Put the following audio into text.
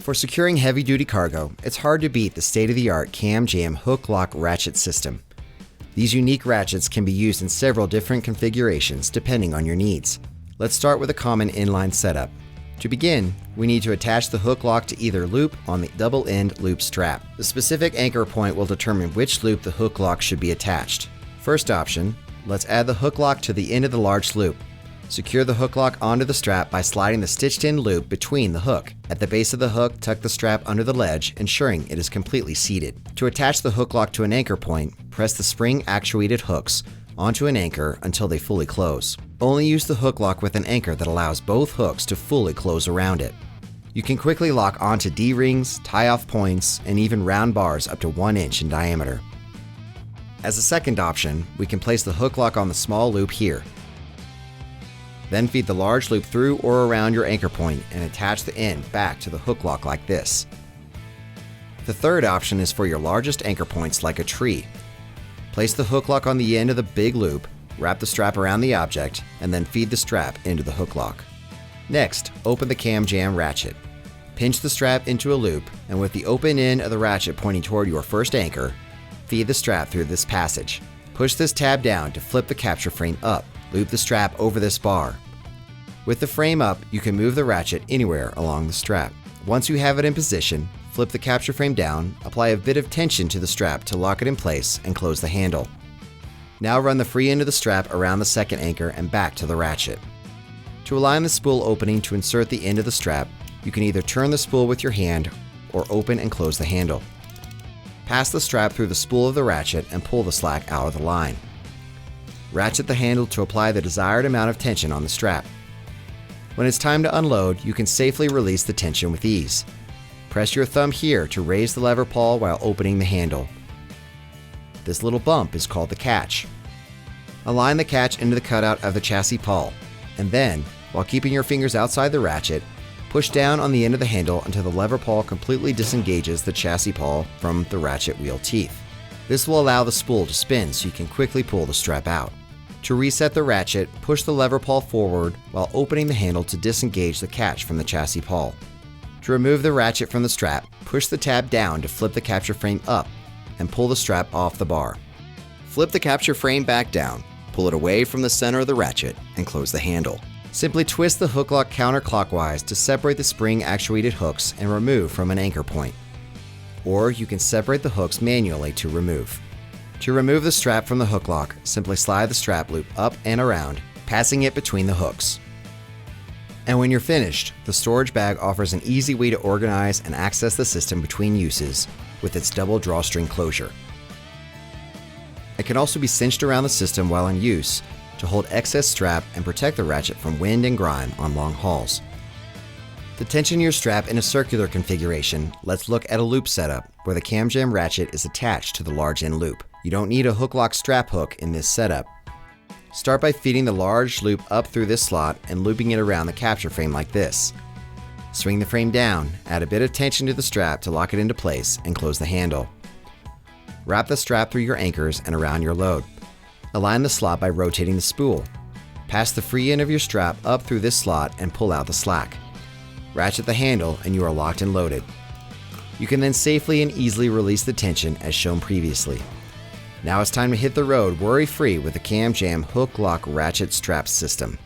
For securing heavy-duty cargo, it's hard to beat the state-of-the-art CamJam HookLock Ratchet system. These unique ratchets can be used in several different configurations depending on your needs. Let's start with a common inline setup. To begin, we need to attach the hook lock to either loop on the double-end loop strap. The specific anchor point will determine which loop the hook lock should be attached. First option, let's add the hook lock to the end of the large loop. Secure the hook lock onto the strap by sliding the stitched-in loop between the hook. At the base of the hook, tuck the strap under the ledge, ensuring it is completely seated. To attach the hook lock to an anchor point, press the spring-actuated hooks onto an anchor until they fully close. Only use the hook lock with an anchor that allows both hooks to fully close around it. You can quickly lock onto D-rings, tie-off points, and even round bars up to 1 inch in diameter. As a second option, we can place the hook lock on the small loop here. Then feed the large loop through or around your anchor point and attach the end back to the hook lock like this. The third option is for your largest anchor points like a tree. Place the hook lock on the end of the big loop, wrap the strap around the object, and then feed the strap into the hook lock. Next, open the CamJam ratchet. Pinch the strap into a loop, and with the open end of the ratchet pointing toward your first anchor, feed the strap through this passage. Push this tab down to flip the capture frame up. Loop the strap over this bar. With the frame up, you can move the ratchet anywhere along the strap. Once you have it in position, flip the capture frame down, apply a bit of tension to the strap to lock it in place, and close the handle. Now run the free end of the strap around the second anchor and back to the ratchet. To align the spool opening to insert the end of the strap, you can either turn the spool with your hand or open and close the handle. Pass the strap through the spool of the ratchet and pull the slack out of the line. Ratchet the handle to apply the desired amount of tension on the strap. When it's time to unload, you can safely release the tension with ease. Press your thumb here to raise the lever pawl while opening the handle. This little bump is called the catch. Align the catch into the cutout of the chassis pawl, and then, while keeping your fingers outside the ratchet, push down on the end of the handle until the lever pawl completely disengages the chassis pawl from the ratchet wheel teeth. This will allow the spool to spin so you can quickly pull the strap out. To reset the ratchet, push the lever pawl forward while opening the handle to disengage the catch from the chassis pawl. To remove the ratchet from the strap, push the tab down to flip the capture frame up and pull the strap off the bar. Flip the capture frame back down, pull it away from the center of the ratchet, and close the handle. Simply twist the hook lock counterclockwise to separate the spring-actuated hooks and remove from an anchor point. Or you can separate the hooks manually to remove. To remove the strap from the hook lock, simply slide the strap loop up and around, passing it between the hooks. And when you're finished, the storage bag offers an easy way to organize and access the system between uses with its double drawstring closure. It can also be cinched around the system while in use to hold excess strap and protect the ratchet from wind and grime on long hauls. To tension your strap in a circular configuration, let's look at a loop setup where the CamJam ratchet is attached to the large end loop. You don't need a hook lock strap hook in this setup. Start by feeding the large loop up through this slot and looping it around the capture frame like this. Swing the frame down, add a bit of tension to the strap to lock it into place, and close the handle. Wrap the strap through your anchors and around your load. Align the slot by rotating the spool. Pass the free end of your strap up through this slot and pull out the slack. Ratchet the handle and you are locked and loaded. You can then safely and easily release the tension as shown previously. Now it's time to hit the road worry-free with the CamJam HookLock Ratchet strap system.